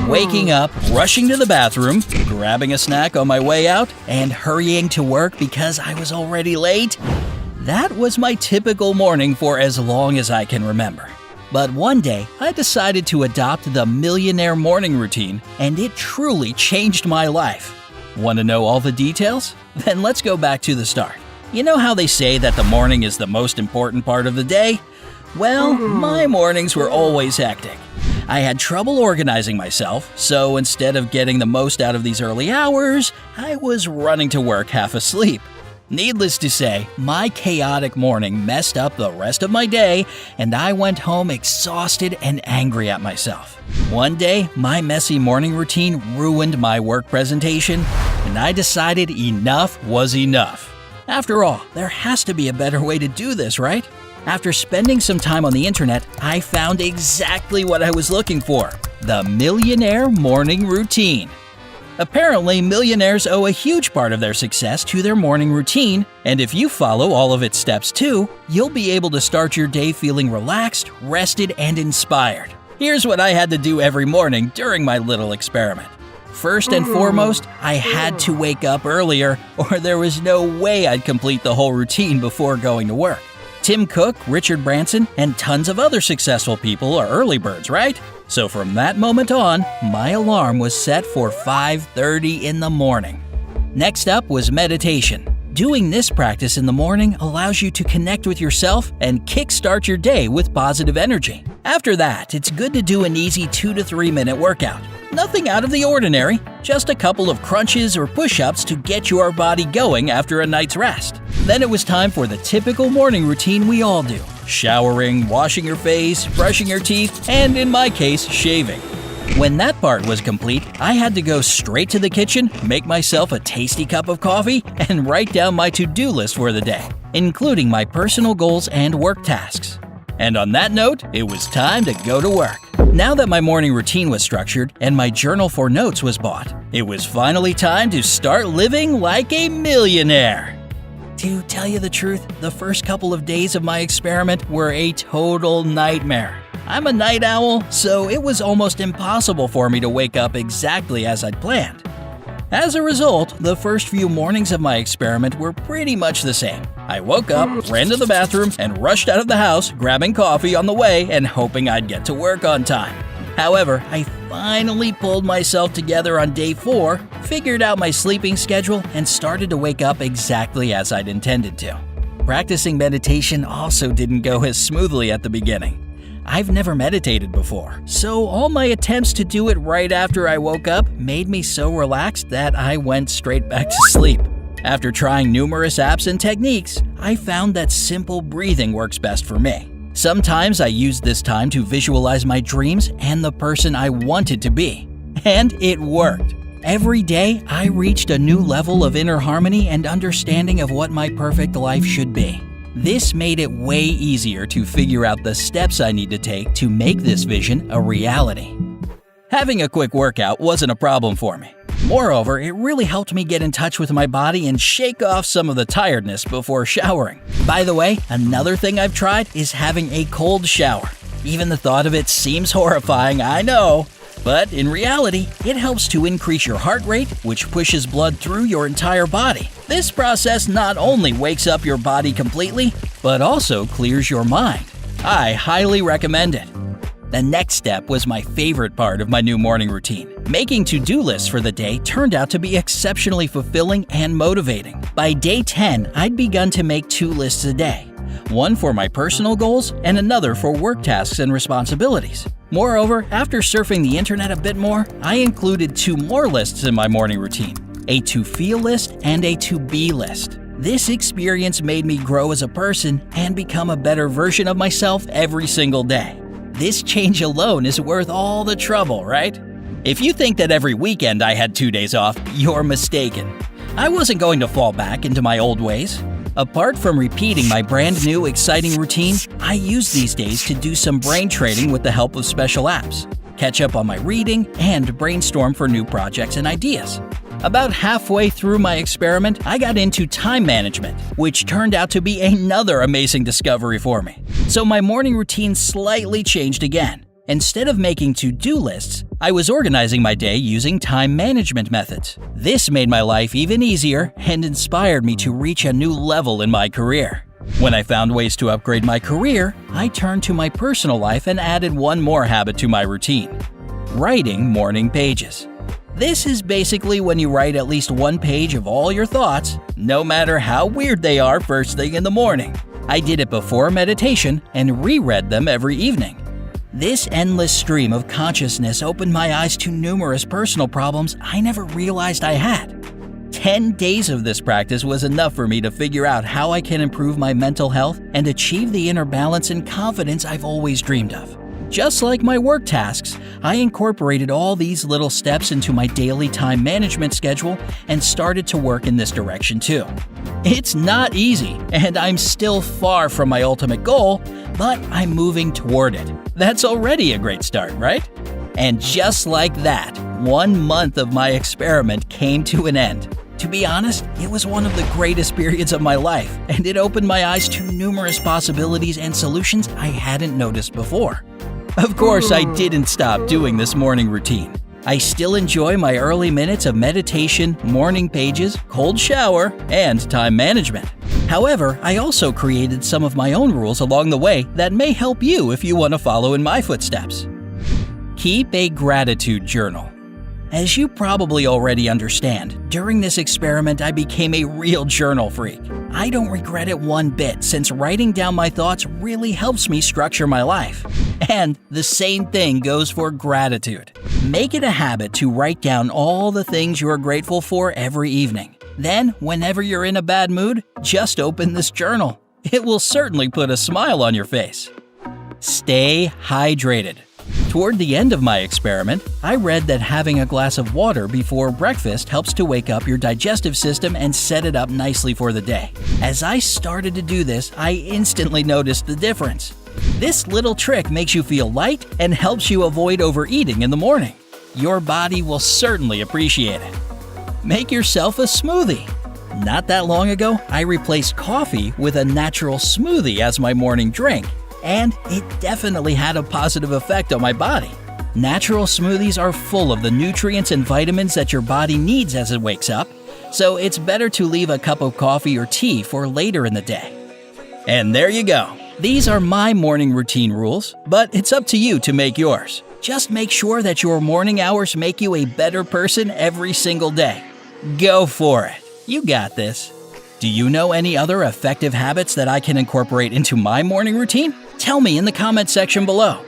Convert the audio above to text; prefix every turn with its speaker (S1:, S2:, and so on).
S1: Waking up, rushing to the bathroom, grabbing a snack on my way out, and hurrying to work because I was already late. That was my typical morning for as long as I can remember. But one day, I decided to adopt the millionaire morning routine, and it truly changed my life. Want to know all the details? Then let's go back to the start. You know how they say that the morning is the most important part of the day? Well, my mornings were always hectic. I had trouble organizing myself, so instead of getting the most out of these early hours, I was running to work half asleep. Needless to say, my chaotic morning messed up the rest of my day, and I went home exhausted and angry at myself. One day, my messy morning routine ruined my work presentation, and I decided enough was enough. After all, there has to be a better way to do this, right? After spending some time on the internet, I found exactly what I was looking for: the millionaire morning routine. Apparently, millionaires owe a huge part of their success to their morning routine, and if you follow all of its steps too, you'll be able to start your day feeling relaxed, rested, and inspired. Here's what I had to do every morning during my little experiment. First and foremost, I had to wake up earlier, or there was no way I'd complete the whole routine before going to work. Tim Cook, Richard Branson, and tons of other successful people are early birds, right? So from that moment on, my alarm was set for 5:30 in the morning. Next up was meditation. Doing this practice in the morning allows you to connect with yourself and kickstart your day with positive energy. After that, it's good to do an easy 2 to 3 minute workout. Nothing out of the ordinary, just a couple of crunches or push-ups to get your body going after a night's rest. Then it was time for the typical morning routine we all do: showering, washing your face, brushing your teeth, and in my case, shaving. When that part was complete, I had to go straight to the kitchen, make myself a tasty cup of coffee, and write down my to-do list for the day, including my personal goals and work tasks. And on that note, it was time to go to work. Now that my morning routine was structured and my journal for notes was bought, it was finally time to start living like a millionaire. To tell you the truth, the first couple of days of my experiment were a total nightmare. I'm a night owl, so it was almost impossible for me to wake up exactly as I'd planned. As a result, the first few mornings of my experiment were pretty much the same. I woke up, ran to the bathroom, and rushed out of the house, grabbing coffee on the way and hoping I'd get to work on time. However, I finally pulled myself together on day 4, figured out my sleeping schedule, and started to wake up exactly as I'd intended to. Practicing meditation also didn't go as smoothly at the beginning. I've never meditated before, so all my attempts to do it right after I woke up made me so relaxed that I went straight back to sleep. After trying numerous apps and techniques, I found that simple breathing works best for me. Sometimes I used this time to visualize my dreams and the person I wanted to be. And it worked. Every day, I reached a new level of inner harmony and understanding of what my perfect life should be. This made it way easier to figure out the steps I need to take to make this vision a reality. Having a quick workout wasn't a problem for me. Moreover, it really helped me get in touch with my body and shake off some of the tiredness before showering. By the way, another thing I've tried is having a cold shower. Even the thought of it seems horrifying, I know. But in reality, it helps to increase your heart rate, which pushes blood through your entire body. This process not only wakes up your body completely, but also clears your mind. I highly recommend it. The next step was my favorite part of my new morning routine. Making to-do lists for the day turned out to be exceptionally fulfilling and motivating. By day 10, I'd begun to make 2 lists a day. One for my personal goals and another for work tasks and responsibilities. Moreover, after surfing the internet a bit more, I included 2 more lists in my morning routine: a to-feel list and a to-be list. This experience made me grow as a person and become a better version of myself every single day. This change alone is worth all the trouble, right? If you think that every weekend I had 2 days off, you're mistaken. I wasn't going to fall back into my old ways. Apart from repeating my brand new exciting routine, I use these days to do some brain training with the help of special apps, catch up on my reading, and brainstorm for new projects and ideas. About halfway through my experiment, I got into time management, which turned out to be another amazing discovery for me. So my morning routine slightly changed again. Instead of making to-do lists, I was organizing my day using time management methods. This made my life even easier and inspired me to reach a new level in my career. When I found ways to upgrade my career, I turned to my personal life and added one more habit to my routine: writing morning pages. This is basically when you write at least one page of all your thoughts, no matter how weird they are, first thing in the morning. I did it before meditation and reread them every evening. This endless stream of consciousness opened my eyes to numerous personal problems I never realized I had. 10 days of this practice was enough for me to figure out how I can improve my mental health and achieve the inner balance and confidence I've always dreamed of. Just like my work tasks, I incorporated all these little steps into my daily time management schedule and started to work in this direction too. It's not easy, and I'm still far from my ultimate goal, but I'm moving toward it. That's already a great start, right? And just like that, 1 month of my experiment came to an end. To be honest, it was one of the greatest periods of my life, and it opened my eyes to numerous possibilities and solutions I hadn't noticed before. Of course, I didn't stop doing this morning routine. I still enjoy my early minutes of meditation, morning pages, cold shower, and time management. However, I also created some of my own rules along the way that may help you if you want to follow in my footsteps. Keep a gratitude journal. As you probably already understand, during this experiment I became a real journal freak. I don't regret it one bit, since writing down my thoughts really helps me structure my life. And the same thing goes for gratitude. Make it a habit to write down all the things you are grateful for every evening. Then, whenever you're in a bad mood, just open this journal. It will certainly put a smile on your face. Stay hydrated. Toward the end of my experiment, I read that having a glass of water before breakfast helps to wake up your digestive system and set it up nicely for the day. As I started to do this, I instantly noticed the difference. This little trick makes you feel light and helps you avoid overeating in the morning. Your body will certainly appreciate it. Make yourself a smoothie. Not that long ago, I replaced coffee with a natural smoothie as my morning drink, and it definitely had a positive effect on my body. Natural smoothies are full of the nutrients and vitamins that your body needs as it wakes up, so it's better to leave a cup of coffee or tea for later in the day. And there you go. These are my morning routine rules, but it's up to you to make yours. Just make sure that your morning hours make you a better person every single day. Go for it. You got this. Do you know any other effective habits that I can incorporate into my morning routine? Tell me in the comment section below.